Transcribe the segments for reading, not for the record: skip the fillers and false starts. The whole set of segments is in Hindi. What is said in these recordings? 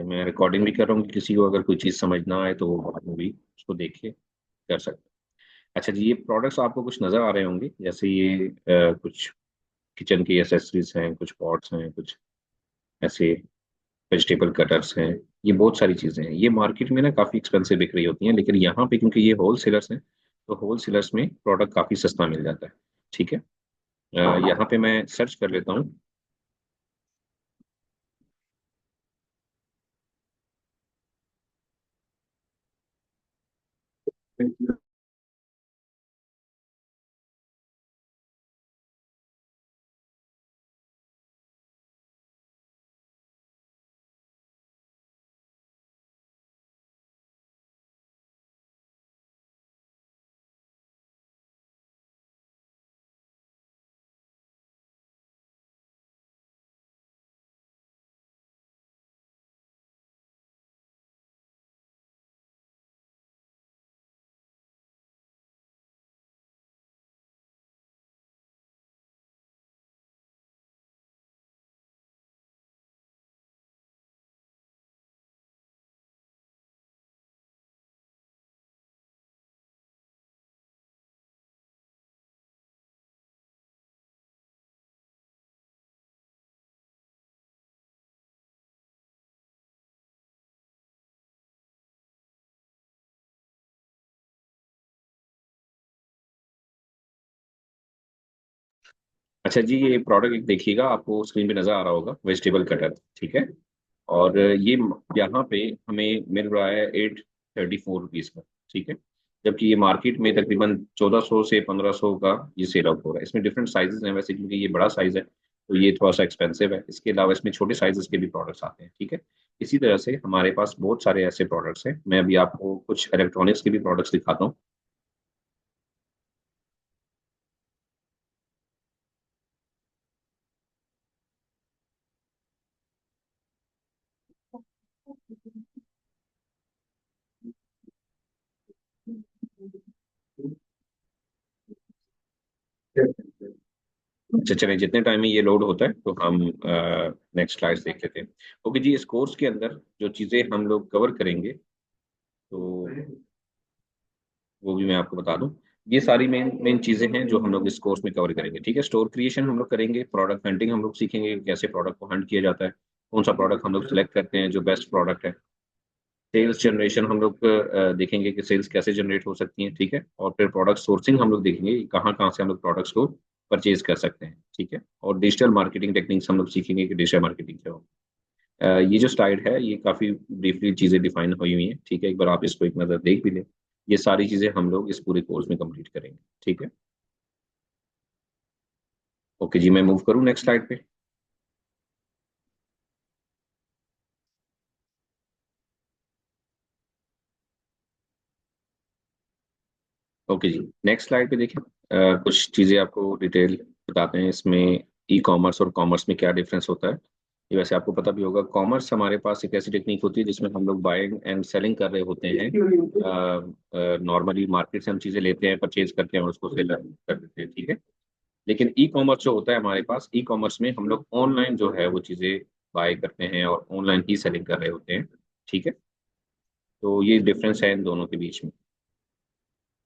मैं रिकॉर्डिंग भी कर रहा हूँ कि किसी को अगर कोई चीज़ समझ ना आए तो वो बाद में भी उसको देख के कर सकते हैं। अच्छा जी, ये प्रोडक्ट्स आपको कुछ नज़र आ रहे होंगे, जैसे ये कुछ किचन की एसेसरीज हैं, कुछ पॉट्स हैं, कुछ ऐसे वेजिटेबल कटर्स हैं। ये बहुत सारी चीज़ें हैं, ये मार्केट में ना काफ़ी एक्सपेंसिव बिक रही होती हैं, लेकिन यहाँ पे क्योंकि ये होल सेलर्स हैं तो होल सेलर्स में प्रोडक्ट काफ़ी सस्ता मिल जाता है। ठीक है। यहाँ पे मैं सर्च कर लेता हूँ। अच्छा जी, ये प्रोडक्ट देखिएगा, आपको स्क्रीन पे नजर आ रहा होगा, वेजिटेबल कटर। ठीक है। और ये यहाँ पे हमें मिल रहा है 834 रुपीज़ का। ठीक है। जबकि ये मार्केट में तकरीबन 1400 से 1500 का ये सेल आउट हो रहा है। इसमें डिफरेंट साइजेस हैं वैसे, क्योंकि ये बड़ा साइज है तो ये थोड़ा सा एक्सपेंसिव है। इसके अलावा इसमें छोटे साइजेस के भी प्रोडक्ट्स आते हैं। ठीक है। इसी तरह से हमारे पास बहुत सारे ऐसे प्रोडक्ट्स हैं। मैं अभी आपको कुछ इलेक्ट्रॉनिक्स के भी प्रोडक्ट्स दिखाता हूँ। अच्छा चलिए, जितने टाइम में ये लोड होता है तो हम नेक्स्ट स्लाइड देख लेते हैं। ओके जी, इस कोर्स के अंदर जो चीज़ें हम लोग कवर करेंगे तो वो भी मैं आपको बता दूं। ये सारी मेन मेन चीज़ें हैं जो हम लोग इस कोर्स में कवर करेंगे। ठीक है। स्टोर क्रिएशन हम लोग करेंगे, प्रोडक्ट हंटिंग हम लोग सीखेंगे कि कैसे प्रोडक्ट को हंट किया जाता है, कौन सा प्रोडक्ट हम लोग सिलेक्ट करते हैं जो बेस्ट प्रोडक्ट है। सेल्स जनरेशन हम लोग देखेंगे कि सेल्स कैसे जनरेट हो सकती हैं। ठीक है। और फिर प्रोडक्ट सोर्सिंग हम लोग देखेंगे कि कहाँ कहाँ से हम लोग प्रोडक्ट्स को परचेज कर सकते हैं। ठीक है। और डिजिटल मार्केटिंग टेक्निक्स हम लोग सीखेंगे कि डिजिटल मार्केटिंग क्या हो। ये जो स्लाइड है ये काफ़ी ब्रीफली चीज़ें डिफाइन हुई हुई हैं। ठीक है। एक बार आप इसको एक नज़र देख भी लें। ये सारी चीज़ें हम लोग इस पूरे कोर्स में कंप्लीट करेंगे। ठीक है। ओके जी, मैं मूव करूँ नेक्स्ट स्लाइड पे। ओके जी, नेक्स्ट स्लाइड पे देखिए। कुछ चीज़ें आपको डिटेल बताते हैं इसमें। ई कॉमर्स और कॉमर्स में क्या डिफरेंस होता है, ये वैसे आपको पता भी होगा। कॉमर्स हमारे पास एक ऐसी टेक्निक होती है जिसमें हम लोग बाइंग एंड सेलिंग कर रहे होते हैं। नॉर्मली मार्केट से हम चीज़ें लेते हैं, परचेज करते हैं और उसको सेल कर देते हैं। ठीक है। लेकिन ई कॉमर्स जो होता है हमारे पास, ई कॉमर्स में हम लोग ऑनलाइन जो है वो चीज़ें बाय करते हैं और ऑनलाइन ही सेलिंग कर रहे होते हैं। ठीक है। तो ये डिफरेंस है इन दोनों के बीच में।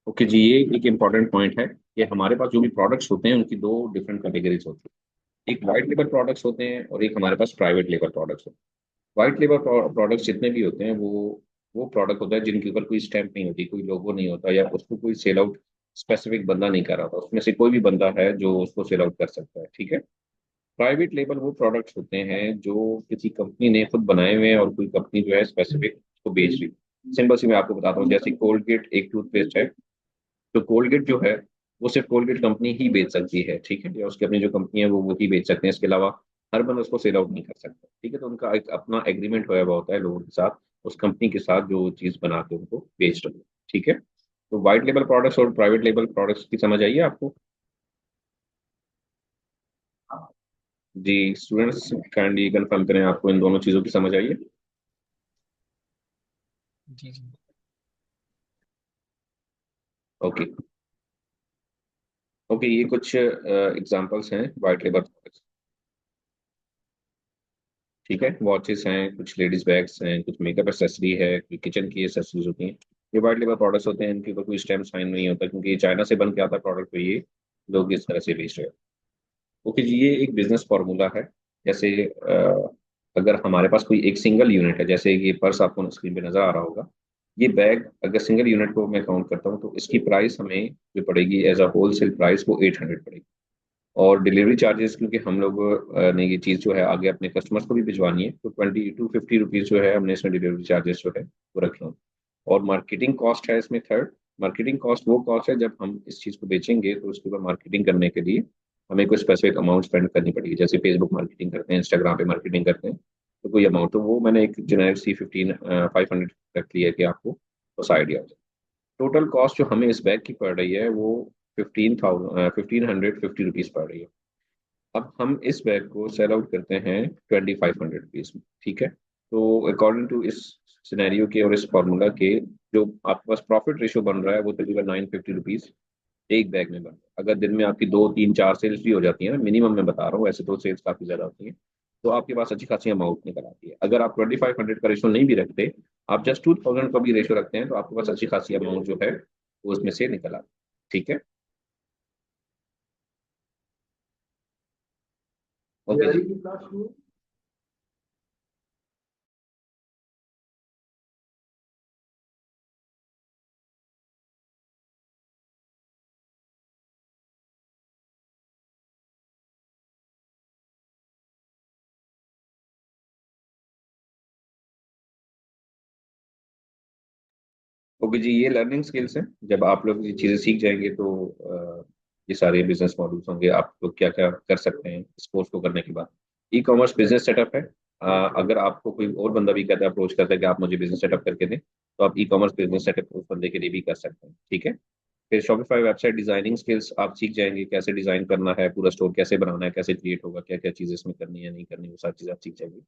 ओके जी, ये एक इम्पॉर्टेंट पॉइंट है कि हमारे पास जो भी प्रोडक्ट्स होते हैं उनकी दो डिफरेंट कैटेगरीज होती है। एक वाइट लेबल प्रोडक्ट्स होते हैं और एक हमारे पास प्राइवेट लेबल प्रोडक्ट्स होते हैं। वाइट लेबल प्रोडक्ट्स जितने भी होते हैं वो प्रोडक्ट होता है जिनके ऊपर कोई स्टैंप नहीं होती, कोई लोगो नहीं होता, या उसको कोई सेल आउट स्पेसिफिक बंदा नहीं कर रहा था। उसमें से कोई भी बंदा है जो उसको सेल आउट कर सकता है। ठीक है। प्राइवेट लेबल वो प्रोडक्ट्स होते हैं जो किसी कंपनी ने खुद बनाए हुए हैं और कोई कंपनी जो है स्पेसिफिक उसको बेच रही है। सिंपल सी मैं आपको बताता हूँ, जैसे कोलगेट एक टूथपेस्ट है। तो कोलगेट जो है वो सिर्फ कोलगेट कंपनी ही बेच सकती है। ठीक है। या उसकी अपनी जो कंपनी है वो ही बेच सकते हैं, इसके अलावा हर बंदा उसको सेल आउट नहीं कर सकता। ठीक है। तो उनका एक अपना एग्रीमेंट होया हुआ होता है लोगों के साथ, उस कंपनी के साथ जो चीज बना के उनको बेच रहे हैं। ठीक है। तो वाइट लेबल प्रोडक्ट्स और प्राइवेट लेबल प्रोडक्ट्स की समझ आइए आपको। जी स्टूडेंट्स, काइंडली कंफर्म करें आपको इन दोनों चीजों की समझ आइए। जी जी। ओके। ओके, ये कुछ एग्जांपल्स हैं वाइट लेबल प्रोडक्ट्स। ठीक है, वॉचेस हैं, कुछ लेडीज बैग्स हैं, कुछ मेकअप एक्सेसरी है, कुछ किचन की एक्सेसरीज होती हैं। ये वाइट लेबल प्रोडक्ट्स होते हैं, इनके ऊपर कोई स्टैम्प साइन नहीं होता, क्योंकि ये चाइना से बन के आता है प्रोडक्ट, तो ये लोग इस तरह से बेच रहे हैं। ओके जी, ये एक बिजनेस फार्मूला है। जैसे अगर हमारे पास कोई एक सिंगल यूनिट है, जैसे ये पर्स आपको स्क्रीन पे नजर आ रहा होगा, ये बैग अगर सिंगल यूनिट को मैं काउंट करता हूँ तो इसकी प्राइस हमें जो पड़ेगी एज अ होलसेल प्राइस, वो 800 पड़ेगी। और डिलीवरी चार्जेस, क्योंकि हम लोग ने ये चीज़ जो है आगे अपने कस्टमर्स को भी भिजवानी है, तो 22 to 50 रुपीज़ जो है हमने इसमें डिलीवरी चार्जेस जो है वो रखे हैं। और मार्केटिंग कॉस्ट है इसमें थर्ड। मार्केटिंग कॉस्ट वो कॉस्ट है जब हम इस चीज़ को बेचेंगे तो उसके ऊपर मार्केटिंग करने के लिए हमें कोई स्पेसिफिक अमाउंट स्पेंड करनी पड़ेगी। जैसे फेसबुक मार्केटिंग करते हैं, इंस्टाग्राम पे मार्केटिंग करते हैं, तो कोई अमाउंट, तो वो मैंने एक जेनेरिक C15 500 रख लिया है कि आपको बस आइडिया हो जाए। टोटल कॉस्ट जो हमें इस बैग की पड़ रही है वो 1550 रुपीज़ पड़ रही है। अब हम इस बैग को सेल आउट करते हैं 2500 रुपीज़ में, ठीक है। तो अकॉर्डिंग टू इस सिनेरियो के और इस फॉर्मूला के, जो आपके पास प्रॉफिट रेशियो बन रहा है वो तकरीबन 950 रुपीज़ एक बैग में बन रहा है। अगर दिन में आपकी 2 3 4 सेल्स भी हो जाती है ना, मिनिमम मैं बता रहा हूँ, ऐसे तो सेल्स काफी ज्यादा होती है, तो आपके पास अच्छी खासी अमाउंट निकल आती है। अगर आप 2500 का रेशो नहीं भी रखते, आप जस्ट 2000 का भी रेशो रखते हैं, तो आपके पास अच्छी खासी अमाउंट जो है वो उसमें से निकल आती है, ठीक है। ओके जी। ओके जी, ये लर्निंग स्किल्स हैं। जब आप लोग ये चीज़ें सीख जाएंगे तो ये सारे बिजनेस मॉडल्स होंगे, आप लोग क्या क्या कर सकते हैं इस कोर्स को करने के बाद। ई कॉमर्स बिजनेस सेटअप है। अगर आपको कोई और बंदा भी कहता है, अप्रोच करता है कि आप मुझे बिजनेस सेटअप करके दें, तो आप ई कॉमर्स बिजनेस सेटअप उस बंदे के लिए भी कर सकते हैं, ठीक है। फिर शॉपिफाई वेबसाइट डिजाइनिंग स्किल्स आप सीख जाएंगे, कैसे डिजाइन करना है, पूरा स्टोर कैसे बनाना है, कैसे क्रिएट होगा, क्या क्या चीज़ें इसमें करनी है नहीं करनी, वो सारी चीज़ आप सीख जाएंगे।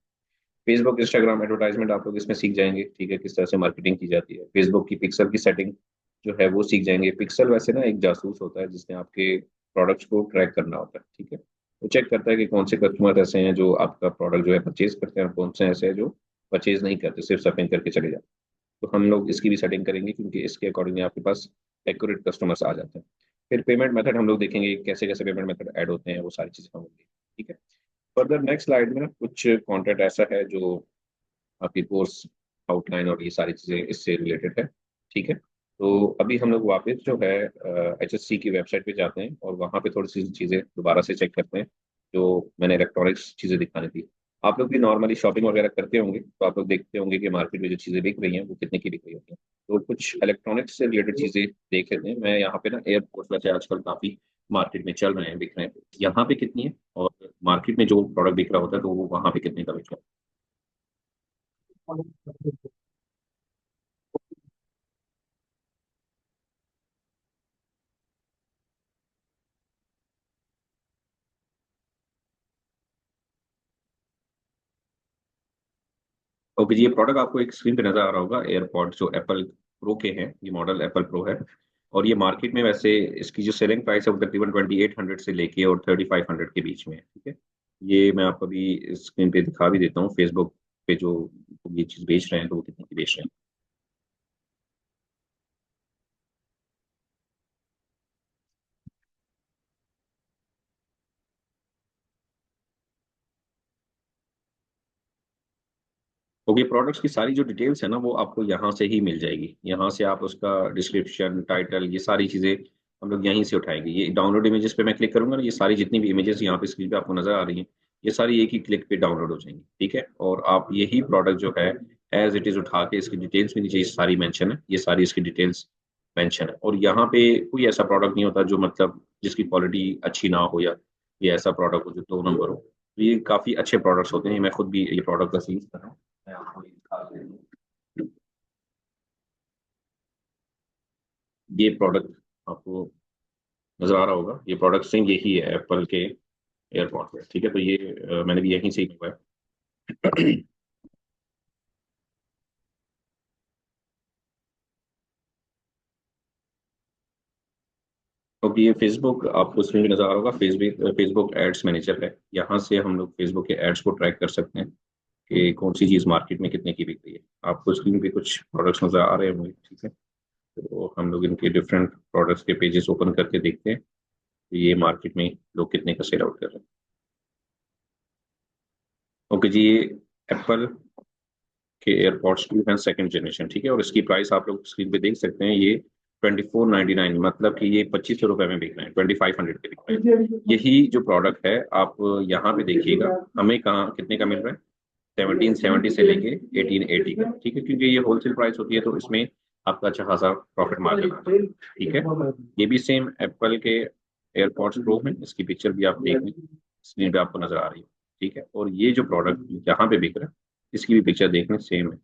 फेसबुक इंस्टाग्राम एडवर्टाइजमेंट आप लोग इसमें सीख जाएंगे, ठीक है, किस तरह से मार्केटिंग की जाती है। फेसबुक की पिक्सल की सेटिंग जो है वो सीख जाएंगे। पिक्सल वैसे ना एक जासूस होता है जिसने आपके प्रोडक्ट्स को ट्रैक करना होता है, ठीक है। वो चेक करता है कि कौन से कस्टमर ऐसे हैं जो आपका प्रोडक्ट जो है परचेज करते हैं, और कौन से ऐसे हैं जो परचेज नहीं करते, सिर्फ शॉपिंग करके चले जाते हैं। तो हम लोग इसकी भी सेटिंग करेंगे, क्योंकि इसके अकॉर्डिंग आपके पास एक्यूरेट कस्टमर्स आ जाते हैं। फिर पेमेंट मेथड हम लोग देखेंगे, कैसे कैसे पेमेंट मेथड ऐड होते हैं, वो सारी चीज़ें हम होंगी, ठीक है। फर्दर नेक्स्ट स्लाइड में ना कुछ कंटेंट ऐसा है जो आपकी कोर्स आउटलाइन और ये सारी चीज़ें इससे रिलेटेड है, ठीक है। तो अभी हम लोग वापस जो है HSC की वेबसाइट पे जाते हैं और वहाँ पे थोड़ी सी चीज़ें दोबारा से चेक करते हैं, जो मैंने इलेक्ट्रॉनिक्स चीज़ें दिखानी थी। आप लोग भी नॉर्मली शॉपिंग वगैरह करते होंगे, तो आप लोग देखते होंगे कि मार्केट में जो चीज़ें बिक रही हैं वो कितने की बिक रही होती हैं। तो कुछ इलेक्ट्रॉनिक्स से रिलेटेड चीज़ें देख लेते हैं। मैं यहाँ पे ना एयरपोर्ट्स वैसे आजकल काफ़ी मार्केट में चल रहे हैं, बिक रहे हैं, यहाँ पे कितनी है, और मार्केट में जो प्रोडक्ट बिक रहा होता है तो वो वहाँ पे कितने का बिक रहा है। ओके जी, ये प्रोडक्ट आपको एक स्क्रीन पे नजर आ रहा होगा, एयरपॉड जो एप्पल प्रो के हैं, ये मॉडल एप्पल प्रो है। और ये मार्केट में वैसे इसकी जो सेलिंग प्राइस है वो तकरीबन 2800 से लेके और 3500 के बीच में है, ठीक है। ये मैं आपको अभी स्क्रीन पे दिखा भी देता हूँ, फेसबुक पे जो ये चीज़ बेच रहे हैं तो वो कितने की बेच रहे हैं। तो ये प्रोडक्ट्स की सारी जो डिटेल्स है ना, वो आपको यहाँ से ही मिल जाएगी। यहाँ से आप उसका डिस्क्रिप्शन, टाइटल, ये सारी चीज़ें हम लोग यहीं से उठाएंगे। ये डाउनलोड इमेजेस पे मैं क्लिक करूंगा ना, ये सारी जितनी भी इमेजेस यहाँ पे स्क्रीन पे आपको नजर आ रही हैं, ये सारी एक ही क्लिक पे डाउनलोड हो जाएंगी, ठीक है। और आप यही प्रोडक्ट जो है एज इट इज उठा के, इसकी डिटेल्स भी नीचे ये सारी मेंशन है, ये सारी इसकी डिटेल्स मेंशन है। और यहाँ पे कोई ऐसा प्रोडक्ट नहीं होता जो मतलब जिसकी क्वालिटी अच्छी ना हो, या ये ऐसा प्रोडक्ट हो जो 2 नंबर हो। तो ये काफ़ी अच्छे प्रोडक्ट्स होते हैं, मैं खुद भी ये प्रोडक्ट का यूज कर रहा हूँ। मैं आपको ये दिखा देता हूँ। ये प्रोडक्ट आपको नजर आ रहा होगा, ये प्रोडक्ट सेम यही है एप्पल के एयरपॉड है, ठीक है। तो ये मैंने भी यहीं से ही लिखा है। तो ये फेसबुक आपको स्क्रीन पे नजर आ रहा होगा, फेसबुक फेसबुक एड्स मैनेजर है। यहाँ से हम लोग फेसबुक के एड्स को ट्रैक कर सकते हैं। कि कौन सी चीज़ मार्केट में कितने की बिक रही है। आपको स्क्रीन पे कुछ प्रोडक्ट्स नज़र आ रहे हैं मुझे, ठीक है। तो हम लोग इनके डिफरेंट प्रोडक्ट्स के पेजेस ओपन करके देखते हैं कि ये मार्केट में लोग कितने का सेल आउट कर रहे हैं। ओके जी, ये एप्पल के एयरपॉड्स टू हैं सेकंड जनरेशन, ठीक है। और इसकी प्राइस आप लोग स्क्रीन पे देख सकते हैं, ये 2499, मतलब कि ये 2500 रुपये में बिक रहे हैं, 2500 के बिक रहे हैं। यही जो प्रोडक्ट है आप यहाँ पे देखिएगा, हमें कहाँ कितने का मिल रहा है, 1770 से लेके 1880 का, ठीक है। क्योंकि ये होलसेल प्राइस होती है तो इसमें आपका अच्छा खासा प्रॉफिट मार्जिन आता है, ठीक है। ये भी सेम एप्पल के एयरपॉड्स प्रो में, इसकी पिक्चर भी आप देख लें, स्क्रीन पे आपको नजर आ रही है, ठीक है। और ये जो प्रोडक्ट यहाँ पे बिक रहा है, इसकी भी पिक्चर देख लें, सेम है,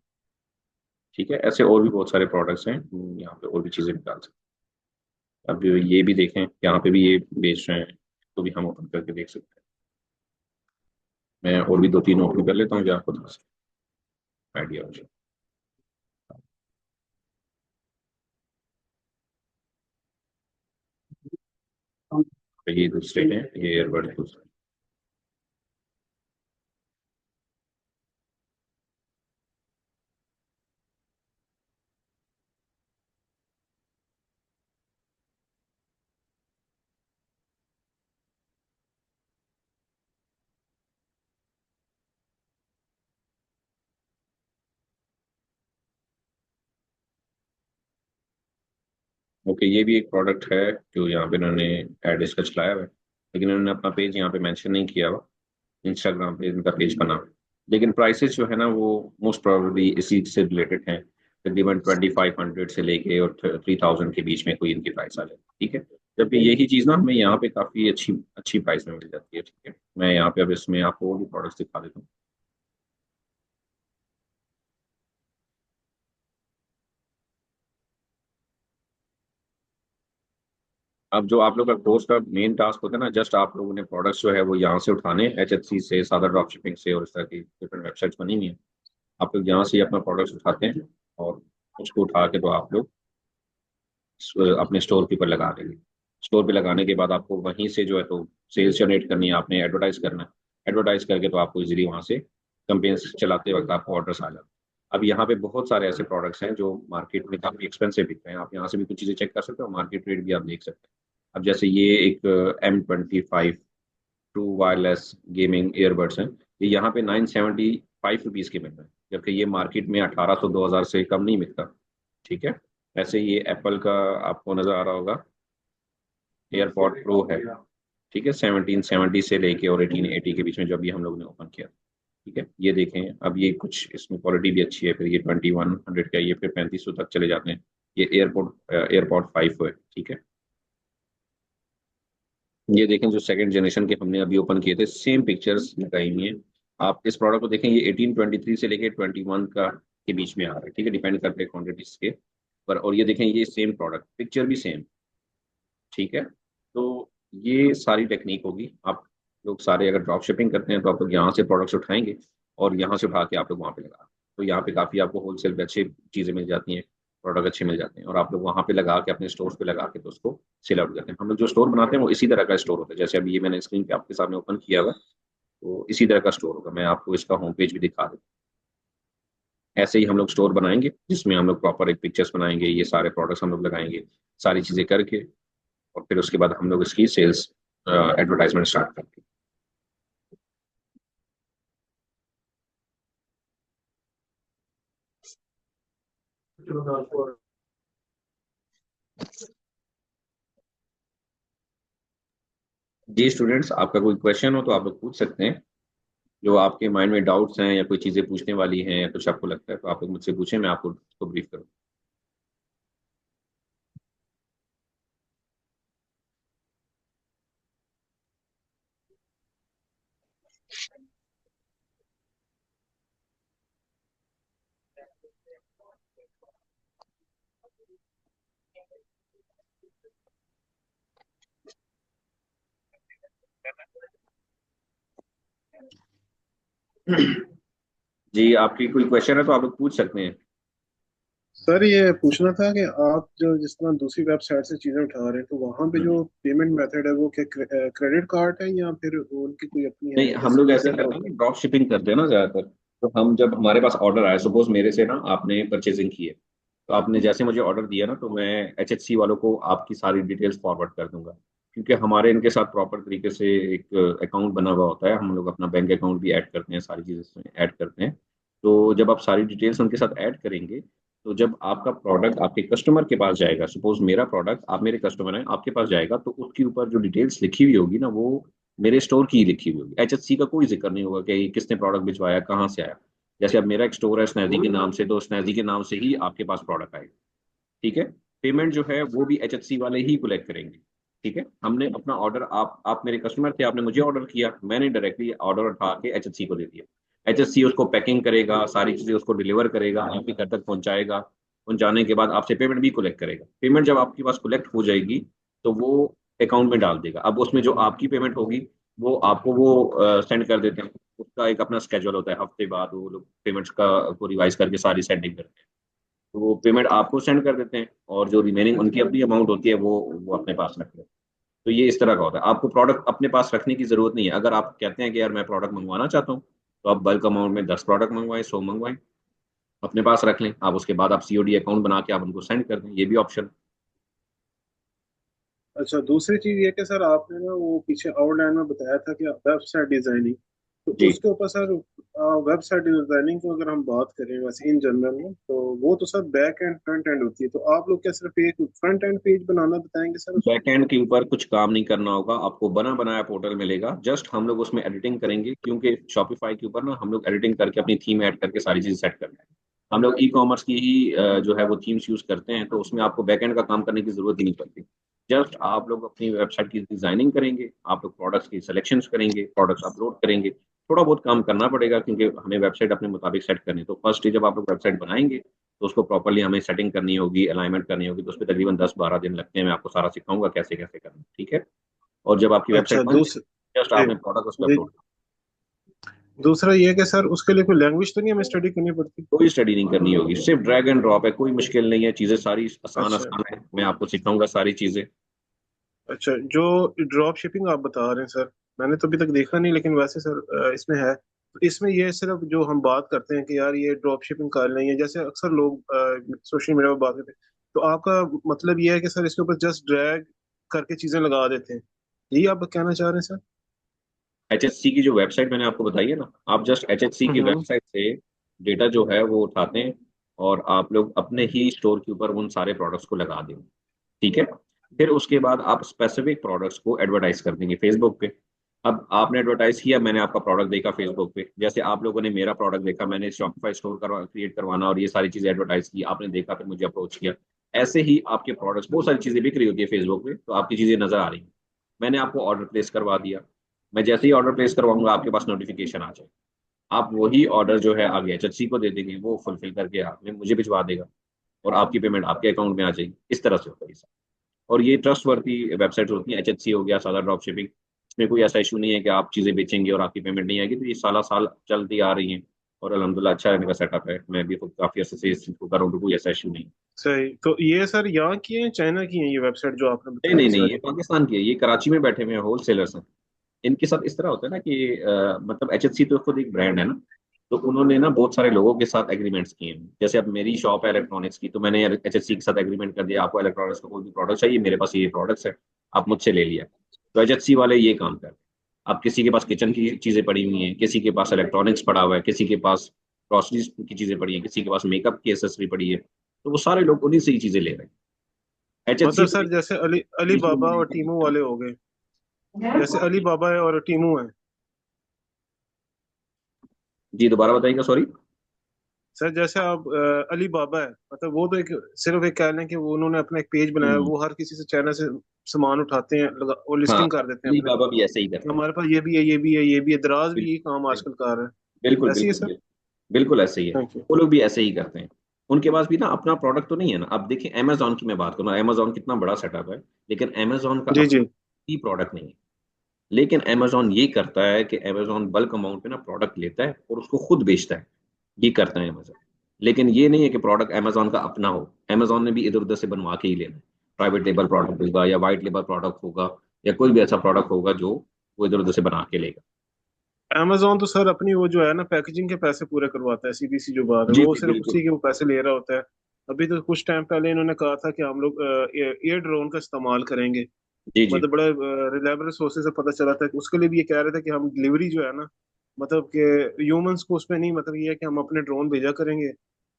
ठीक है। ऐसे और भी बहुत सारे प्रोडक्ट्स हैं, यहाँ पे और भी चीजें निकाल सकते हैं। अब ये भी देखें, यहाँ पे भी ये बेच रहे हैं, तो भी हम ओपन करके देख सकते हैं। मैं और भी दो तीन ओपन कर लेता हूँ जो आपको थोड़ा सा आइडिया हो जाए। तो ये दूसरे हैं, ये एयरबड दूसरे। ओके, ये भी एक प्रोडक्ट है जो यहाँ पे इन्होंने एड इसका चलाया हुआ है, लेकिन इन्होंने अपना पेज यहाँ पे मेंशन नहीं किया हुआ। इंस्टाग्राम पे इनका पेज बना हुआ है। लेकिन प्राइसेस जो है ना वो मोस्ट प्रोबेबली इसी से रिलेटेड हैं। तकरीबन 2500 से लेके और 3000 के बीच में कोई इनकी प्राइस आ जाती है, ठीक है। जबकि यही चीज़ ना हमें यहाँ पे काफ़ी अच्छी अच्छी प्राइस में मिल जाती है, ठीक है। मैं यहाँ पे अब इसमें आपको और भी प्रोडक्ट्स दिखा देता हूँ। अब जो आप लोग का कोर्स का मेन टास्क होता है ना, जस्ट आप लोगों ने प्रोडक्ट्स जो है वो यहाँ से उठाने, HFC से, सादा ड्रॉप शिपिंग से, और इस तरह की डिफरेंट वेबसाइट्स बनी हुई हैं। आप लोग यहाँ से ही अपना प्रोडक्ट्स उठाते हैं और उसको उठा के तो आप लोग अपने स्टोर के ऊपर लगा देंगे। स्टोर पे लगाने के बाद आपको वहीं से जो है तो सेल्स जनरेट करनी है, आपने एडवर्टाइज करना है। एडवर्टाइज करके तो आपको इजीली वहाँ से कंपेन्स चलाते वक्त आपको ऑर्डर्स आ जाते हैं। अब यहाँ पे बहुत सारे ऐसे प्रोडक्ट्स हैं जो मार्केट में काफी एक्सपेंसिव बिकते हैं, आप यहाँ से भी कुछ चीजें चेक कर सकते हो, मार्केट रेट भी आप देख सकते हैं। अब जैसे ये एक M25 true wireless gaming earbuds हैं, ये यहाँ पे 975 रुपीज के मिल रहे हैं, जबकि ये मार्केट में 1800 2000 से कम नहीं मिलता, ठीक है। ऐसे ये एप्पल का आपको नजर आ रहा होगा, एयरपॉड प्रो है, ठीक है। 1770 से लेके और 1880 के बीच में जो अभी हम लोग ने ओपन किया, ठीक है। ये देखें, अब ये कुछ इसमें क्वालिटी भी अच्छी है, फिर ये 2100 का, ये फिर 3500 तक चले जाते हैं। ये एयरपॉड 5 है, ठीक है। ये देखें जो सेकंड जनरेशन के हमने अभी ओपन किए थे, सेम पिक्चर्स लगाई हुई हैं। आप इस प्रोडक्ट को देखें, ये 1823 से लेके 21 का के बीच में आ रहा है, ठीक है, डिपेंड करते हैं क्वान्टिटीज के पर। और ये देखें, ये सेम प्रोडक्ट, पिक्चर भी सेम, ठीक है। तो ये सारी टेक्निक होगी। आप लोग सारे अगर ड्रॉप शिपिंग करते हैं तो आप लोग यहाँ से प्रोडक्ट्स उठाएंगे और यहाँ से उठा के आप लोग वहाँ पे लगा, तो यहाँ पे काफ़ी आपको होलसेल पे अच्छी चीज़ें मिल जाती हैं, प्रोडक्ट अच्छे मिल जाते हैं, और आप लोग वहाँ पे लगा के अपने स्टोर पे लगा के तो उसको सेल आउट करते हैं। हम लोग जो स्टोर बनाते हैं वो इसी तरह का स्टोर होता है, जैसे अभी ये मैंने स्क्रीन पे आपके सामने ओपन किया हुआ है, तो इसी तरह का स्टोर होगा। मैं आपको इसका होम पेज भी दिखा दूँ। ऐसे ही हम लोग स्टोर बनाएंगे जिसमें हम लोग प्रॉपर एक पिक्चर्स बनाएंगे, ये सारे प्रोडक्ट्स हम लोग लगाएंगे, सारी चीज़ें करके, और फिर उसके बाद हम लोग इसकी सेल्स एडवर्टाइजमेंट स्टार्ट करते हैं। जी स्टूडेंट्स, आपका कोई क्वेश्चन हो तो आप लोग पूछ सकते हैं। जो आपके माइंड में डाउट्स हैं या कोई चीज़ें पूछने वाली हैं या कुछ आपको लगता है तो आप लोग मुझसे पूछें, मैं आपको उसको ब्रीफ करूँ। जी, आपकी कोई क्वेश्चन है तो आप लोग पूछ सकते हैं। सर ये पूछना था कि आप जो जिस तरह दूसरी वेबसाइट से चीजें उठा रहे हैं तो वहां पे जो पेमेंट मेथड है वो क्या क्रेडिट कार्ड है या फिर उनकी कोई अपनी नहीं, है हम जैसे लोग ऐसे डेबिट करते हैं होता कि है। ड्रॉप शिपिंग करते हैं ना ज़्यादातर। तो हम जब हमारे पास ऑर्डर आया, सपोज मेरे से ना आपने परचेजिंग की है, तो आपने जैसे मुझे ऑर्डर दिया ना, तो मैं एचएचसी वालों को आपकी सारी डिटेल्स फॉरवर्ड कर दूंगा, क्योंकि हमारे इनके साथ प्रॉपर तरीके से एक अकाउंट बना हुआ होता है। हम लोग अपना बैंक अकाउंट भी ऐड करते हैं, सारी चीज़ें इसमें ऐड करते हैं। तो जब आप सारी डिटेल्स उनके साथ ऐड करेंगे, तो जब आपका प्रोडक्ट आपके कस्टमर के पास जाएगा, सपोज मेरा प्रोडक्ट, आप मेरे कस्टमर हैं, आपके पास जाएगा, तो उसके ऊपर जो डिटेल्स लिखी हुई होगी ना, वो मेरे स्टोर की ही लिखी हुई होगी। एचएचसी का कोई जिक्र नहीं होगा कि ये किसने प्रोडक्ट भिजवाया, कहाँ से आया। जैसे अब मेरा एक स्टोर है स्नैजी के नाम से, तो स्नैजी के नाम से ही आपके पास प्रोडक्ट आएगा। ठीक है। पेमेंट जो है वो भी एचएचसी वाले ही कलेक्ट करेंगे। ठीक है। हमने अपना ऑर्डर, आप मेरे कस्टमर थे, आपने मुझे ऑर्डर किया, मैंने डायरेक्टली ऑर्डर उठा के एचएचसी को दे दिया। एचएचसी उसको पैकिंग करेगा, सारी चीजें उसको डिलीवर करेगा, आपके घर तक पहुंचाएगा। पहुंचाने के बाद आपसे पेमेंट भी कलेक्ट करेगा। पेमेंट जब आपके पास कलेक्ट हो जाएगी, तो वो अकाउंट में डाल देगा। अब उसमें जो आपकी पेमेंट होगी, वो आपको वो सेंड कर देते हैं। उसका एक अपना स्केड्यूल होता है, हफ्ते बाद वो लोग पेमेंट्स का को रिवाइज करके सारी सेंडिंग करते हैं। तो वो पेमेंट आपको सेंड कर देते हैं, और जो रिमेनिंग उनकी अपनी अमाउंट होती है, वो अपने पास रखते हैं। तो ये इस तरह का होता है। आपको प्रोडक्ट अपने पास रखने की जरूरत नहीं है। अगर आप कहते हैं कि यार मैं प्रोडक्ट मंगवाना चाहता हूँ, तो आप बल्क अमाउंट में 10 प्रोडक्ट मंगवाएं, 100 मंगवाएं, अपने पास रख लें। आप उसके बाद आप सीओडी अकाउंट बना के आप उनको सेंड कर दें, ये भी ऑप्शन। अच्छा, दूसरी चीज ये कि सर आपने ना वो पीछे आउटलाइन में बताया था कि वेबसाइट डिजाइनिंग, तो जी। उसके ऊपर सर वेबसाइट डिजाइनिंग को अगर हम बात करें वैसे इन जनरल में, तो वो तो sir back and front end होती है, तो आप लोग क्या सिर्फ एक फ्रंट एंड पेज बनाना बताएंगे सर उसको? बैकएंड के ऊपर कुछ काम नहीं करना होगा, आपको बना बनाया पोर्टल मिलेगा। जस्ट हम लोग उसमें एडिटिंग करेंगे, क्योंकि शॉपिफाई के ऊपर ना हम लोग एडिटिंग करके अपनी थीम ऐड करके सारी चीजें सेट करते हैं। हम लोग ई कॉमर्स की ही जो है वो थीम्स यूज करते हैं, तो उसमें आपको बैकएंड का काम करने की जरूरत ही नहीं पड़ती। जस्ट आप लोग अपनी वेबसाइट की डिजाइनिंग करेंगे, आप लोग प्रोडक्ट्स की सिलेक्शंस करेंगे, प्रोडक्ट्स अपलोड करेंगे। थोड़ा बहुत काम करना पड़ेगा, क्योंकि हमें वेबसाइट अपने मुताबिक सेट करनी है। तो फर्स्ट डे जब आप लोग वेबसाइट बनाएंगे, तो उसको प्रॉपरली हमें सेटिंग करनी होगी, अलाइनमेंट करनी होगी। तो उस पर तकरीबन 10-12 दिन लगते हैं। मैं आपको सारा सिखाऊंगा कैसे कैसे करना है। ठीक है। और जब आपकी अच्छा, वेबसाइट बन जाए, जस्ट जी आपने प्रोडक्ट उस पर जी, अपलोड। दूसरा ये है कि सर उसके लिए कोई लैंग्वेज तो नहीं हमें स्टडी करनी पड़ती? कोई स्टडी नहीं करनी होगी, सिर्फ ड्रैग एंड ड्रॉप है, कोई मुश्किल नहीं है। चीजें सारी आसान अच्छा आसान है, मैं आपको सिखाऊंगा सारी चीजें। अच्छा, जो ड्रॉप शिपिंग आप बता रहे हैं सर, मैंने तो अभी तक देखा नहीं, लेकिन वैसे सर इसमें है, तो इसमें ये सिर्फ जो हम बात करते हैं कि यार ये ड्रॉप शिपिंग कर लेंगे, जैसे अक्सर लोग सोशल मीडिया पर बात करते हैं, तो आपका मतलब ये है कि सर इसके ऊपर जस्ट ड्रैग करके चीजें लगा देते हैं, यही आप कहना चाह रहे हैं सर? एचएचसी की जो वेबसाइट मैंने आपको बताई है ना, आप जस्ट एचएचसी की हम्म। वेबसाइट से डेटा जो है वो उठाते हैं, और आप लोग अपने ही स्टोर के ऊपर उन सारे प्रोडक्ट्स को लगा देंगे। ठीक है। फिर उसके बाद आप स्पेसिफिक प्रोडक्ट्स को एडवर्टाइज कर देंगे फेसबुक पे। अब आपने एडवर्टाइज किया, मैंने आपका प्रोडक्ट देखा फेसबुक पे, जैसे आप लोगों ने मेरा प्रोडक्ट देखा, मैंने शॉपिफाई स्टोर क्रिएट करवाना और ये सारी चीजें एडवर्टाइज की, आपने देखा, फिर मुझे अप्रोच किया। ऐसे ही आपके प्रोडक्ट्स, बहुत सारी चीजें बिक रही होती है फेसबुक पे, तो आपकी चीजें नजर आ रही हैं। मैंने आपको ऑर्डर प्लेस करवा दिया। मैं जैसे ही ऑर्डर प्लेस करवाऊंगा, आपके पास नोटिफिकेशन आ जाए। आप वही ऑर्डर जो है आगे एचएचसी को दे देंगे, वो फुलफिल करके आपने मुझे भिजवा देगा, और आपकी पेमेंट आपके अकाउंट में आ जाएगी। इस तरह से होता है ये सब। और ये ट्रस्ट वर्दी वेबसाइट होती है। एचएचसी हो गया, सादा ड्रॉप शिपिंग, इसमें कोई ऐसा इशू नहीं है कि आप चीजें बेचेंगे और आपकी पेमेंट नहीं आएगी। तो ये साला साल चलती आ रही है, और अल्हम्दुलिल्लाह अच्छा इनका सेटअप है। मैं भी खुद काफी अर्से से इस चीज को कर रहा हूँ, तो कोई ऐसा इशू नहीं। सही, तो ये सर यहाँ की है चाइना की है ये वेबसाइट जो आपने नहीं बताई नहीं नहीं, ये सारी? पाकिस्तान की है। ये कराची में बैठे हुए हैं, होलसेलर्स हैं। इनके साथ इस तरह होता है ना कि मतलब एचएचसी तो खुद एक ब्रांड है ना, तो उन्होंने ना बहुत सारे लोगों के साथ एग्रीमेंट्स किए हैं। जैसे अब मेरी शॉप है इलेक्ट्रॉनिक्स की, तो मैंने एचएचसी के साथ एग्रीमेंट कर दिया, आपको इलेक्ट्रॉनिक्स का कोई भी प्रोडक्ट चाहिए, मेरे पास ये प्रोडक्ट्स है, आप मुझसे ले लिया। तो एचएचसी वाले ये काम कर रहे हैं। अब किसी के पास किचन की चीजें पड़ी हुई हैं, किसी के पास इलेक्ट्रॉनिक्स पड़ा हुआ है, किसी के पास ग्रोसरीज की चीजें पड़ी हैं, किसी के पास मेकअप की एसेसरी पड़ी है, तो वो सारे लोग उन्हीं से ही चीजें ले रहे हैं। एचएचसी मतलब तो सर जैसे अली अली बाबा और टीमू वाले हो गए, जैसे अली बाबा है और टीमू है। जी, दोबारा बताइएगा, सॉरी। सर जैसे आप अली बाबा है, मतलब वो तो एक सिर्फ एक कह लें कि वो उन्होंने अपना एक पेज बनाया, हम्म। वो हर किसी से चाइना से सामान उठाते हैं, लगा वो हाँ, लिस्टिंग कर देते हैं अली अपने, बाबा भी ऐसे ही कि करते हैं। हमारे पास ये भी है, ये भी है, ये भी है, दराज भी बिल्कुल यही काम आजकल कर रहा बिल्कुल है, ऐसी है बिल्कुल सर? बिल्कुल। बिल्कुल ऐसे ही है। Thank you. वो लोग भी ऐसे ही करते हैं। उनके पास भी ना अपना प्रोडक्ट तो नहीं है ना। अब देखिए, अमेजोन की मैं बात करूँ, अमेजोन कितना बड़ा सेटअप है, लेकिन अमेजोन का जी अपना जी। ही प्रोडक्ट नहीं है। लेकिन अमेजोन ये करता है कि अमेजोन बल्क अमाउंट पे ना प्रोडक्ट लेता है और उसको खुद बेचता है। ये करता है अमेजोन। लेकिन ये नहीं है कि प्रोडक्ट अमेजोन का अपना हो। अमेजोन ने भी इधर उधर से बनवा के ही लेना है। प्राइवेट लेबल प्रोडक्ट होगा, या वाइट लेबल प्रोडक्ट होगा, या कोई भी ऐसा प्रोडक्ट होगा जो वो इधर उधर से बना के लेगा। अमेजोन तो सर अपनी वो जो है ना पैकेजिंग के पैसे पूरे करवाता है, सीधी सी जो बात है, जी वो जी सिर्फ बिल्कुल। उसी के वो पैसे ले रहा होता है। अभी तो कुछ टाइम पहले इन्होंने कहा था कि हम लोग एयर ड्रोन का इस्तेमाल करेंगे। जी जी। मतलब बड़ा रिलायबल सोर्सेज से पता चला था कि उसके लिए भी ये कह रहे थे कि हम डिलीवरी जो है ना, मतलब कि ह्यूमंस को उसमें नहीं, मतलब ये है कि हम अपने ड्रोन भेजा करेंगे,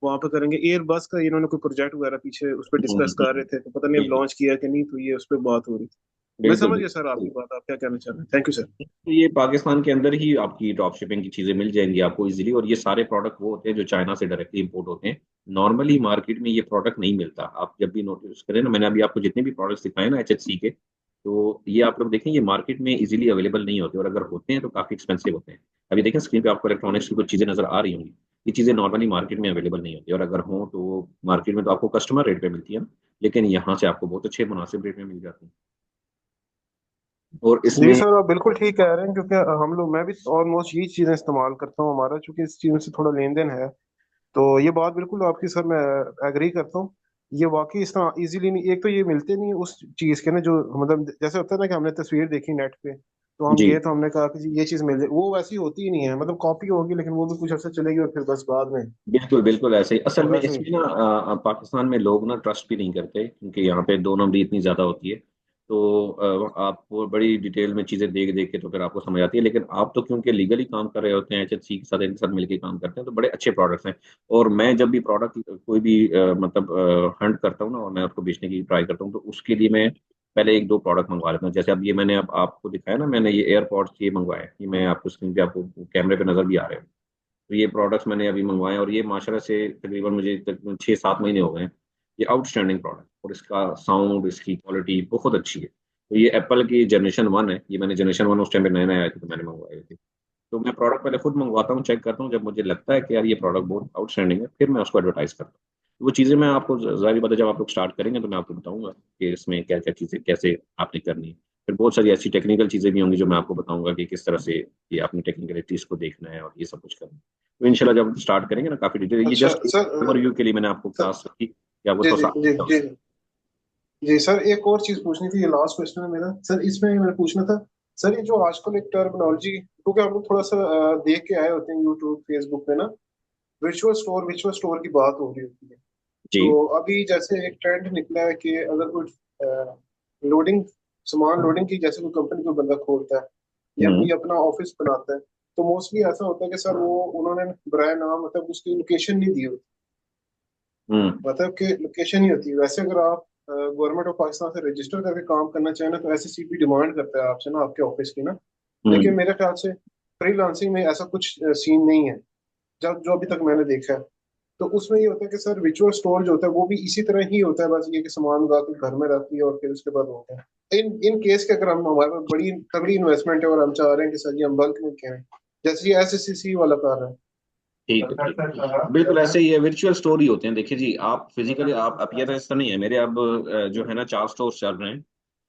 वहां पे करेंगे। एयर बस का इन्होंने कोई प्रोजेक्ट वगैरह पीछे उस पर डिस्कस कर रहे थे, तो पता नहीं अब बिल्कुल लॉन्च किया कि नहीं, तो ये उस पर बात हो रही थी। मैं बिल्कुल समझ गया सर बिल्कुल। आपकी बात, आप क्या कहना चाह रहे हैं। Thank you sir. तो ये पाकिस्तान के अंदर ही आपकी ड्रॉप शिपिंग की चीजें मिल जाएंगी आपको इजीली, और ये सारे प्रोडक्ट वो होते हैं जो चाइना से डायरेक्टली इंपोर्ट होते हैं। नॉर्मली मार्केट में ये प्रोडक्ट नहीं मिलता। आप जब भी नोटिस करें ना, मैंने अभी आपको जितने भी प्रोडक्ट्स दिखाए ना एचएचसी के, तो ये आप लोग देखें, ये मार्केट में इजीली अवेलेबल नहीं होते, और अगर होते हैं तो काफी एक्सपेंसिव होते हैं। अभी देखें स्क्रीन पे आपको इलेक्ट्रॉनिक्स की कुछ चीजें नजर आ रही होंगी। ये चीजें नॉर्मली मार्केट में अवेलेबल नहीं होती, और अगर हों तो मार्केट में तो आपको कस्टमर रेट पे मिलती है ना, लेकिन यहाँ से आपको बहुत अच्छे मुनासिब रेट में मिल जाती है। और जी इसमें सर, आप बिल्कुल ठीक कह रहे हैं, क्योंकि हम लोग, मैं भी ऑलमोस्ट यही चीज़ें इस्तेमाल करता हूँ, हमारा चूंकि इस चीज़ से थोड़ा लेन देन है। तो ये बात बिल्कुल आपकी सर, मैं एग्री करता हूँ। ये वाकई इस तरह इजीली नहीं, एक तो ये मिलते नहीं उस चीज़ के ना, जो मतलब जैसे होता है ना कि हमने तस्वीर देखी नेट पे, तो हम जी गए तो हमने कहा कि जी ये चीज़ मिल जाए, वो वैसी होती ही नहीं है। मतलब कॉपी होगी लेकिन वो भी कुछ अर्से चलेगी और फिर बस बाद में बिल्कुल बिल्कुल ऐसे ही असल तो में ऐसे ही। इसमें ना पाकिस्तान में लोग ना ट्रस्ट भी नहीं करते, क्योंकि यहाँ पे दो नंबरी इतनी ज्यादा होती है। तो आपको बड़ी डिटेल में चीजें देख देख के तो फिर आपको समझ आती है, लेकिन आप तो क्योंकि लीगली काम कर रहे होते हैं, एचएचसी के साथ, इनके साथ मिलकर काम करते हैं, तो बड़े अच्छे प्रोडक्ट्स हैं। और मैं जब भी प्रोडक्ट कोई भी मतलब हंट करता हूँ ना, और मैं उसको बेचने की ट्राई करता हूँ, तो उसके लिए मैं पहले एक दो प्रोडक्ट मंगवा लेता हूँ। जैसे अब ये मैंने अब आपको दिखाया ना, मैंने ये एयरपॉड्स ये मंगवाया है, ये मैं आपको स्क्रीन पे आपको कैमरे पे नजर भी आ रहे हैं। तो ये प्रोडक्ट्स मैंने अभी मंगवाए, और ये माशाल्लाह से तकरीबन मुझे 6-7 महीने हो गए हैं। ये आउटस्टैंडिंग प्रोडक्ट, और इसका साउंड, इसकी क्वालिटी बहुत अच्छी है। तो ये एप्पल की जनरेशन 1 है, ये मैंने जनरेशन 1 उस टाइम पे नए नए आए थे तो मैंने मंगवाए थे। तो मैं प्रोडक्ट पहले खुद मंगवाता हूँ, चेक करता हूँ, जब मुझे लगता है कि यार ये प्रोडक्ट बहुत आउटस्टैंडिंग है, फिर मैं उसको एडवर्टाइज करता हूँ। तो वो चीज़ें मैं आपको जाहिर बात है जब आप लोग स्टार्ट करेंगे तो मैं आपको बताऊंगा कि इसमें क्या क्या चीज़ें कैसे आपने करनी है। फिर बहुत सारी ऐसी टेक्निकल चीज़ें भी होंगी जो मैं आपको बताऊंगा कि किस तरह से ये अपनी टेक्निकलिटीज को देखना है और ये सब कुछ करना है। तो इंशाल्लाह जब स्टार्ट करेंगे ना, काफ़ी डिटेल, ये अच्छा जस्ट सर। ओवरव्यू के लिए मैंने आपको सर क्लास रखी कि आपको जी थोड़ा जी सा जी आइडिया हो जी सके। जी सर, एक और चीज पूछनी थी, ये लास्ट क्वेश्चन है मेरा सर, इसमें मैंने पूछना था सर, ये जो आजकल एक टर्मिनोलॉजी, क्योंकि हम लोग थोड़ा सा देख के आए होते हैं यूट्यूब फेसबुक पे ना, वर्चुअल स्टोर की बात हो रही होती है। जी। तो अभी जैसे एक ट्रेंड निकला है कि अगर कोई लोडिंग, सामान लोडिंग की जैसे कोई कंपनी को बंदा खोलता है या हम्म कोई अपना ऑफिस बनाता है, तो मोस्टली ऐसा होता है कि सर वो उन्होंने ब्रांड नाम, मतलब उसकी लोकेशन नहीं दी होती, हम्म मतलब कि लोकेशन ही होती है। वैसे अगर आप गवर्नमेंट ऑफ पाकिस्तान से रजिस्टर करके काम करना चाहें ना, तो एसएससीपी डिमांड करता है आपसे ना, आपके ऑफिस की ना। लेकिन हम्म मेरे ख्याल से फ्रीलांसिंग में ऐसा कुछ सीन नहीं है, जब जो अभी तक मैंने देखा है। तो उसमें ये होता है कि सर विचुअल स्टोर जो होता है वो भी इसी तरह ही होता है, बस ये कि सामान ला के घर में रखती है और फिर उसके बाद होता है। इन इन केस के अगर हम, हमारे पास बड़ी तगड़ी इन्वेस्टमेंट है और हम चाह रहे हैं कि सर जी हम बल्क में करें, जैसे ये एसएससीसी वाला कर रहा ठीक है ठीक है, बिल्कुल ऐसे ही है, वर्चुअल स्टोर ही होते हैं। देखिए जी, आप फिजिकली आप अपीयरेंस तो नहीं है मेरे अब जो है ना 4 स्टोर चल रहे हैं,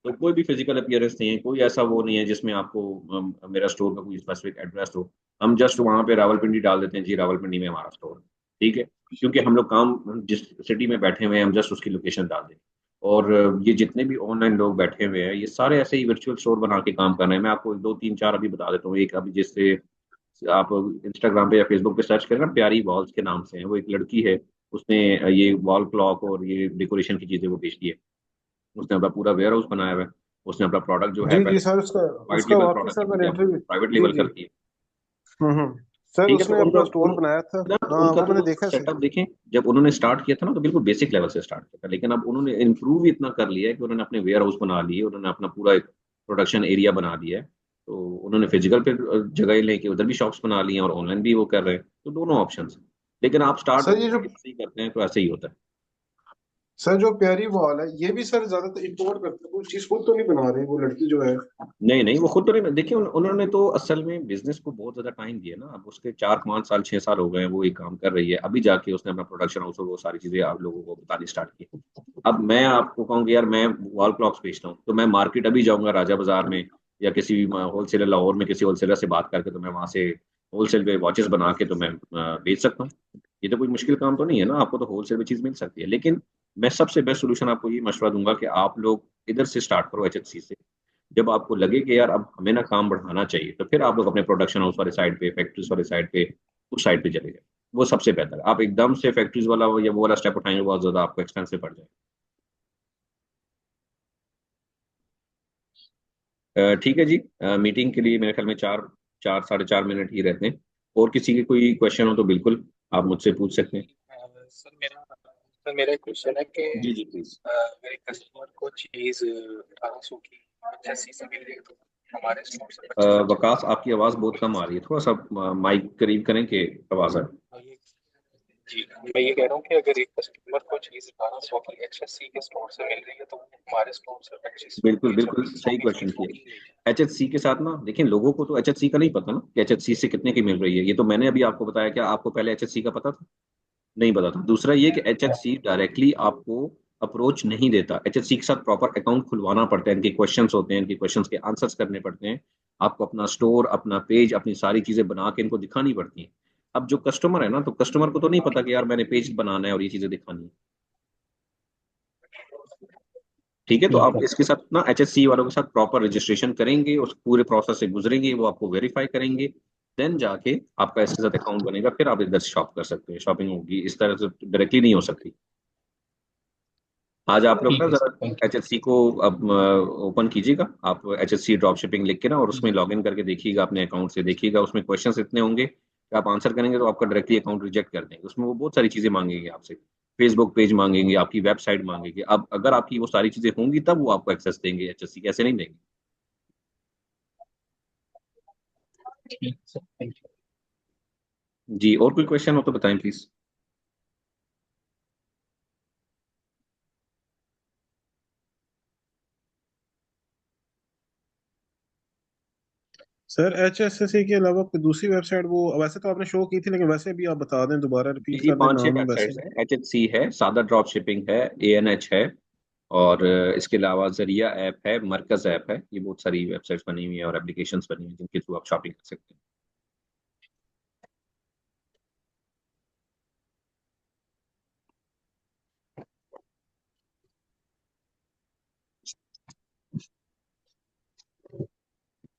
तो कोई भी फिजिकल अपीयरेंस नहीं है, कोई ऐसा वो नहीं है जिसमें आपको मेरा स्टोर का कोई स्पेसिफिक एड्रेस हो। हम जस्ट वहाँ पे रावलपिंडी डाल देते हैं जी, रावलपिंडी में हमारा स्टोर, ठीक है, क्योंकि हम लोग काम जिस सिटी में बैठे हुए हैं हम जस्ट उसकी लोकेशन डाल दें। और ये जितने भी ऑनलाइन लोग बैठे हुए हैं ये सारे ऐसे ही वर्चुअल स्टोर बना के काम कर रहे हैं। मैं आपको दो तीन चार अभी बता देता हूँ। एक अभी जिससे आप इंस्टाग्राम पे या फेसबुक पे सर्च करें ना, प्यारी वॉल्स के नाम से है, वो एक लड़की है, उसने ये वॉल क्लॉक और ये डेकोरेशन की चीजें वो बेचती है। उसने अपना पूरा वेयर हाउस बनाया हुआ है। उसने अपना प्रोडक्ट जो है। है जी जी पहले सर, उसका वाइट उसका लेबल वाकई प्रोडक्ट सर करती मैंने थी, अब इंटरव्यू। प्राइवेट जी लेबल जी। करती है। सर ठीक है, तो उसने उनका अपना स्टोर बनाया था। हाँ उनका वो जो मैंने देखा सर। सेटअप देखें, जब उन्होंने स्टार्ट किया था ना तो बिल्कुल बेसिक लेवल से स्टार्ट किया था, लेकिन अब उन्होंने इम्प्रूव इतना कर लिया है कि उन्होंने अपने वेयर हाउस बना लिए, उन्होंने अपना पूरा एक प्रोडक्शन एरिया बना दिया है। तो उन्होंने फिजिकल पे जगह लेके उधर भी शॉप्स बना लिए हैं, और ऑनलाइन भी वो कर रहे हैं, तो दोनों ऑप्शन है। लेकिन आप स्टार्ट सर ये जो ऐसे ही करते हैं तो ऐसे ही होता है। सर जो प्यारी वॉल है, ये भी सर ज्यादातर इम्पोर्ट करते हैं, कोई चीज खुद तो नहीं बना रही वो लड़की जो है। नहीं नहीं, वो खुद तो नहीं, देखिए उन्होंने तो असल में बिजनेस को बहुत ज्यादा टाइम दिया ना, अब उसके 4-5 साल 6 साल हो गए हैं वो ये काम कर रही है, अभी जाके उसने अपना प्रोडक्शन हाउस और वो सारी चीजें आप लोगों को बतानी स्टार्ट की। अब मैं आपको कहूँ कि यार मैं वॉल क्लॉक्स बेचता हूँ, तो मैं मार्केट अभी जाऊंगा राजा बाजार में, या किसी भी होलसेलर लाहौर में किसी होलसेलर से बात करके, तो मैं वहां से होलसेल पे वॉचेस बना के तो मैं बेच सकता हूँ। ये तो कोई मुश्किल काम तो नहीं है ना, आपको तो होलसेल में चीज मिल सकती है। लेकिन मैं सबसे बेस्ट सोल्यूशन आपको ये मशवरा दूंगा कि आप लोग इधर से स्टार्ट करो, एचएचसी से। जब आपको लगे कि यार अब हमें ना काम बढ़ाना चाहिए, तो फिर आप लोग अपने प्रोडक्शन हाउस वाले साइड पे, फैक्ट्रीज वाले साइड पे, उस साइड पे चले जाए। वो सबसे बेहतर है। आप एकदम से फैक्ट्रीज वाला या वो वाला स्टेप उठाएंगे, बहुत ज्यादा आपको एक्सपेंसिव पड़ जाएगा। ठीक है जी। मीटिंग के लिए मेरे ख्याल में 4 4 साढ़े 4 मिनट ही रहते हैं। और किसी के कोई क्वेश्चन हो तो बिल्कुल आप मुझसे पूछ सकते हैं। सर मेरा एक क्वेश्चन है कि जी जी प्लीज। अगर एक कस्टमर को चीज 1800 की 85 से मिल रही है तो हमारे स्टोर से 25 वकास, आपकी आवाज़ बहुत कम आ रही है, थोड़ा सा माइक करीब करें कि आवाज़ आए। ये जी मैं ये कह रहा हूँ कि अगर एक कस्टमर को चीज 1200 की HSC के स्टोर से मिल रही है तो हमारे स्टोर से 2500 बिल्कुल की बिल्कुल 2600 सही की क्वेश्चन चीज होगी नहीं। किया। एचएचसी के साथ ना, देखिए लोगों को तो एचएचसी का नहीं पता ना कि एचएचसी से कितने की मिल रही है। ये तो मैंने अभी आपको बताया। क्या आपको पहले एचएचसी का पता था? नहीं पता था। दूसरा ये कि एचएचसी डायरेक्टली आपको अप्रोच नहीं देता। एचएचसी के साथ प्रॉपर अकाउंट खुलवाना पड़ता है, इनके क्वेश्चंस होते हैं, इनके क्वेश्चंस के आंसर्स करने पड़ते हैं। आपको अपना स्टोर, अपना पेज, अपनी सारी चीजें बना के इनको दिखानी पड़ती हैं। अब जो कस्टमर है ना, तो कस्टमर को तो नहीं पता कि यार मैंने पेज बनाना है और ये चीजें दिखानी है। ठीक है, तो ठीक आप है। इसके साथ ना एचएससी वालों के साथ प्रॉपर रजिस्ट्रेशन करेंगे, उस पूरे प्रोसेस से गुजरेंगे, वो आपको वेरीफाई करेंगे। देन जाके आपका इसके साथ अकाउंट बनेगा, फिर आप इधर शॉप कर सकते हैं। शॉपिंग होगी, इस तरह से डायरेक्टली नहीं हो सकती। आज आप लोग ना ठीक है जरा सर, थैंक एचएससी को अब ओपन कीजिएगा। आप एचएससी ड्रॉप शिपिंग लिख के ना, और उसमें यू। लॉग इन करके देखिएगा, अपने अकाउंट से देखिएगा। उसमें क्वेश्चंस इतने होंगे कि आप आंसर करेंगे तो आपका डायरेक्टली अकाउंट रिजेक्ट कर देंगे। उसमें वो बहुत सारी चीजें मांगेंगे आपसे। फेसबुक पेज मांगेंगे, आपकी वेबसाइट मांगेंगे। अब अगर आपकी वो सारी चीजें होंगी तब वो आपको एक्सेस देंगे, एचएससी कैसे नहीं देंगे। ठीक सर, थैंक यू। जी, और कोई क्वेश्चन हो तो बताएं प्लीज। सर HSSC के अलावा कोई दूसरी वेबसाइट, वो वैसे तो आपने शो की थी, लेकिन वैसे भी आप बता दें, दोबारा जी रिपीट जी, कर दें 5 6 नाम वैसे। वेबसाइट्स है। एचएचसी है, सादा ड्रॉप शिपिंग है, एएनएच है, और इसके अलावा जरिया ऐप है, मरकज ऐप है। ये बहुत सारी वेबसाइट्स बनी हुई है और एप्लीकेशंस बनी हुई हैं जिनके थ्रू आप शॉपिंग कर सकते हैं।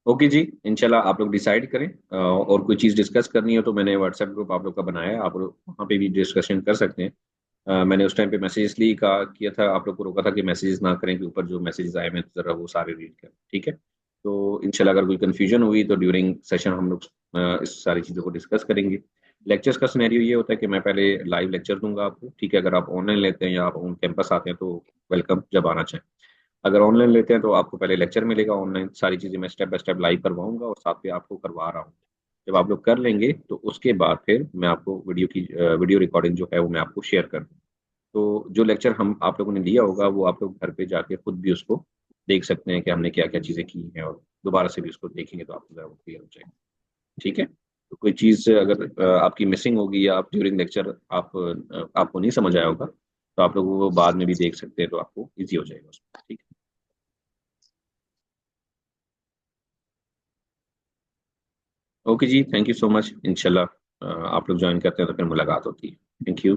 ओके जी। इंशाल्लाह आप लोग डिसाइड करें। और कोई चीज़ डिस्कस करनी हो तो मैंने व्हाट्सएप ग्रुप आप लोग का बनाया है, आप लोग वहाँ पे भी डिस्कशन कर सकते हैं। मैंने उस टाइम पे मैसेजेस लिए कहा किया था, आप लोग को रोका था कि मैसेजेस ना करें, कि ऊपर जो मैसेजेस आए हैं तो जरा वो सारे रीड करें। ठीक है। तो इंशाल्लाह अगर कोई कंफ्यूजन हुई तो ड्यूरिंग सेशन हम लोग इस सारी चीज़ों को डिस्कस करेंगे। लेक्चर्स का सिनेरियो ये होता है कि मैं पहले लाइव लेक्चर दूंगा आपको। ठीक है, अगर आप ऑनलाइन लेते हैं या आप ऑन कैंपस आते हैं तो वेलकम, जब आना चाहें। अगर ऑनलाइन लेते हैं तो आपको पहले लेक्चर मिलेगा ऑनलाइन, सारी चीज़ें मैं स्टेप बाय स्टेप लाइव करवाऊंगा और साथ पे आपको करवा रहा हूँ। जब आप लोग कर लेंगे तो उसके बाद फिर मैं आपको वीडियो रिकॉर्डिंग जो है वो मैं आपको शेयर कर दूँ। तो जो लेक्चर हम आप लोगों ने लिया होगा वो आप लोग घर पे जाके खुद भी उसको देख सकते हैं कि हमने क्या क्या चीज़ें की हैं, और दोबारा से भी उसको देखेंगे तो आपको ज़रा वो क्लियर हो जाएगा। ठीक है। तो कोई चीज़ अगर आपकी मिसिंग होगी या आप ड्यूरिंग लेक्चर आपको नहीं समझ आया होगा तो आप लोग वो बाद में भी देख सकते हैं, तो आपको ईजी हो जाएगा उसमें। ठीक है। ओके जी, थैंक यू सो मच। इंशाल्लाह आप लोग ज्वाइन करते हैं तो फिर मुलाकात होती है। Thank you.